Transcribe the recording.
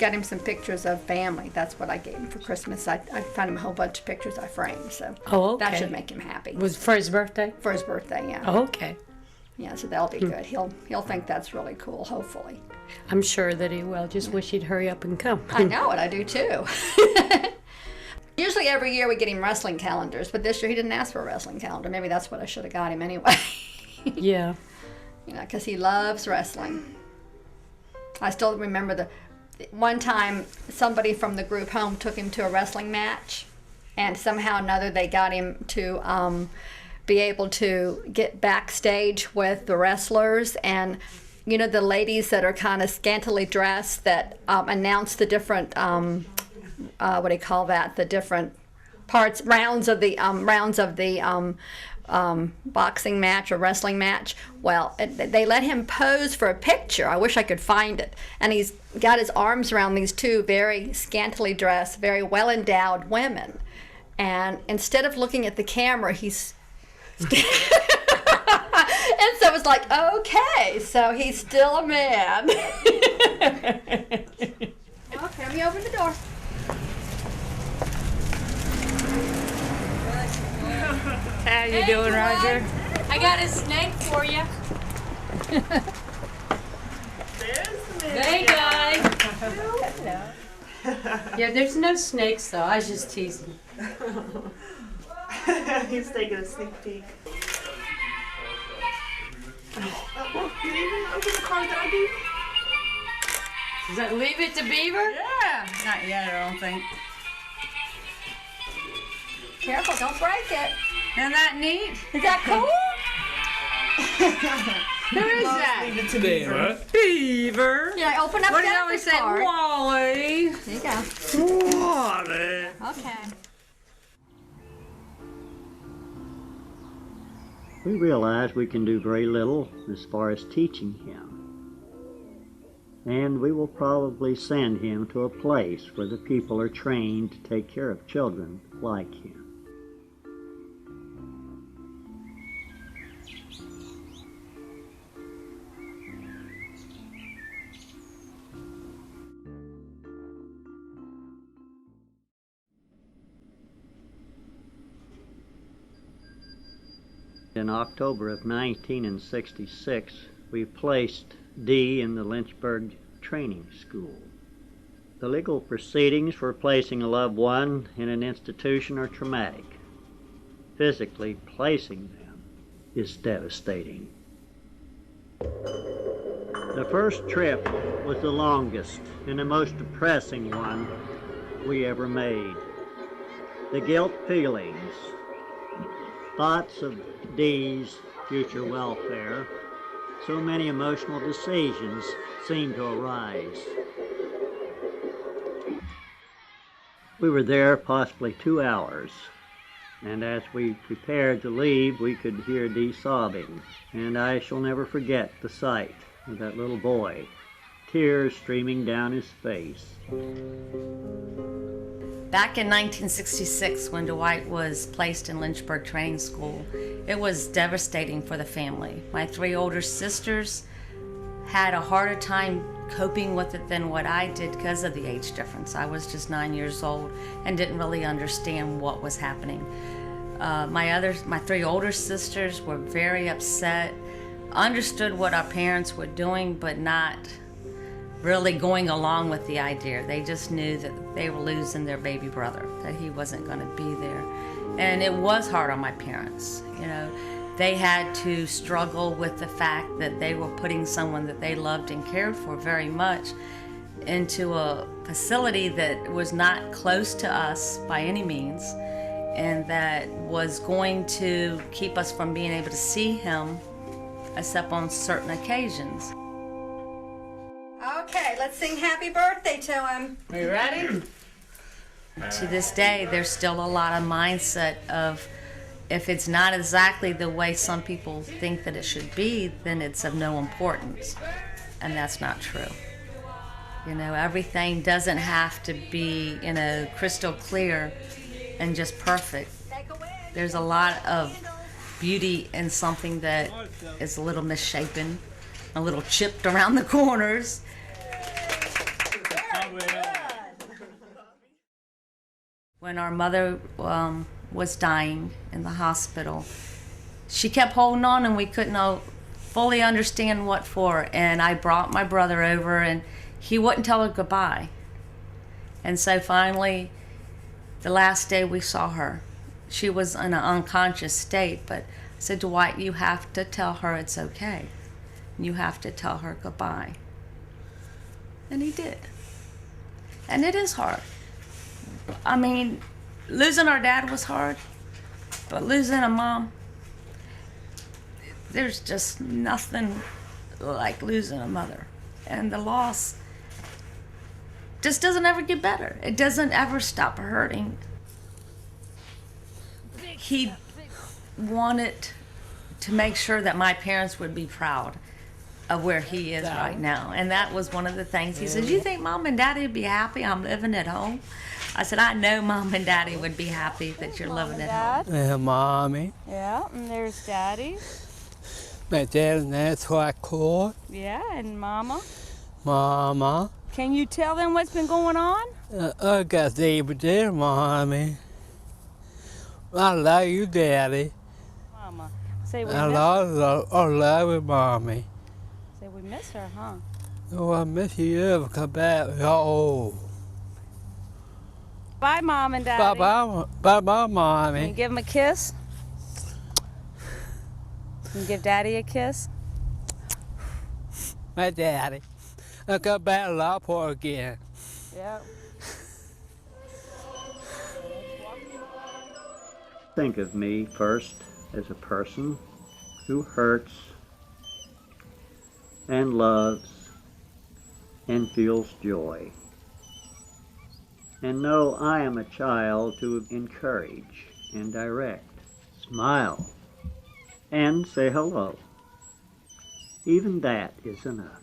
got him some pictures of family. That's what I gave him for Christmas. I found him a whole bunch of pictures I framed, so that should make him happy. Was for his birthday? For his birthday, yeah. Oh, okay. Yeah, so that'll be good. He'll think that's really cool, hopefully. I'm sure that he will. Just wish he'd hurry up and come. I know it. I do too. Usually every year we get him wrestling calendars, but this year he didn't ask for a wrestling calendar. Maybe that's what I should have got him anyway. Yeah. You know, because he loves wrestling. I still remember the one time somebody from the group home took him to a wrestling match, and somehow or another they got him to be able to get backstage with the wrestlers, and you know, the ladies that are kind of scantily dressed that announce the different what do you call that, the different rounds of the boxing match or wrestling match. Well, they let him pose for a picture. I wish I could find it. And he's got his arms around these two very scantily dressed, very well endowed women. And instead of looking at the camera, he's and so it was like, okay, so he's still a man. Okay, let me open the door. How you doing, Roger? I got a snake for you. Hey, guys. Hello. Yeah, there's no snakes, though. I was just teasing. He's taking a sneak peek. Oh, you even open the card that I gave you? Does that leave it to Beaver? Yeah. Not yet, I don't think. Careful, don't break it. Isn't that neat? Is that cool? Who is that? Leave it to Beaver. Beaver. Yeah, open up What did I that always say? card. Wally. There you go. Wally. Okay. We realize we can do very little as far as teaching him. And we will probably send him to a place where the people are trained to take care of children like him. In October of 1966, we placed Dee in the Lynchburg Training School. The legal proceedings for placing a loved one in an institution are traumatic. Physically placing them is devastating. The first trip was the longest and the most depressing one we ever made. The guilt feelings, thoughts of Dee's future welfare, so many emotional decisions seemed to arise. We were there possibly 2 hours, and as we prepared to leave, we could hear Dee sobbing, and I shall never forget the sight of that little boy, tears streaming down his face. Back in 1966, when Dwight was placed in Lynchburg Training School, it was devastating for the family. My 3 older sisters had a harder time coping with it than what I did because of the age difference. I was just 9 years old and didn't really understand what was happening. My 3 older sisters were very upset, understood what our parents were doing, but not really going along with the idea. They just knew that they were losing their baby brother, that he wasn't going to be there. And it was hard on my parents. You know, they had to struggle with the fact that they were putting someone that they loved and cared for very much into a facility that was not close to us by any means, and that was going to keep us from being able to see him except on certain occasions. Okay, let's sing happy birthday to him. Are you ready? To this day, there's still a lot of mindset of if it's not exactly the way some people think that it should be, then it's of no importance. And that's not true. You know, everything doesn't have to be, you know, crystal clear and just perfect. There's a lot of beauty in something that is a little misshapen, a little chipped around the corners. When our mother was dying in the hospital, she kept holding on and we couldn't fully understand what for. And I brought my brother over and he wouldn't tell her goodbye. And so finally, the last day we saw her, she was in an unconscious state, but I said, Dwight, you have to tell her it's okay. You have to tell her goodbye. And he did. And it is hard. I mean, losing our dad was hard, but losing a mom, there's just nothing like losing a mother. And the loss just doesn't ever get better. It doesn't ever stop hurting. He wanted to make sure that my parents would be proud of where he is right now. And that was one of the things. He said, you think Mom and Daddy would be happy I'm living at home? I said, I know Mom and Daddy would be happy that you're living at home. Yeah, Mommy. Yeah, and there's Daddy. My dad and that's Dwight Core. Yeah, and Mama. Mama. Can you tell them what's been going on? I got David there, Mommy. I love you, Daddy. Mama. Say we I miss love you, Mommy. Say we miss her, huh? Oh, I miss you ever come back. Oh. Bye, Mom and Daddy. Bye-bye, Can you Mommy. give him a kiss? Can you give Daddy a kiss? My daddy. I come back to Lockport again. Yeah. Think of me first as a person who hurts and loves and feels joy. And know I am a child to encourage and direct, smile, and say hello. Even that is enough.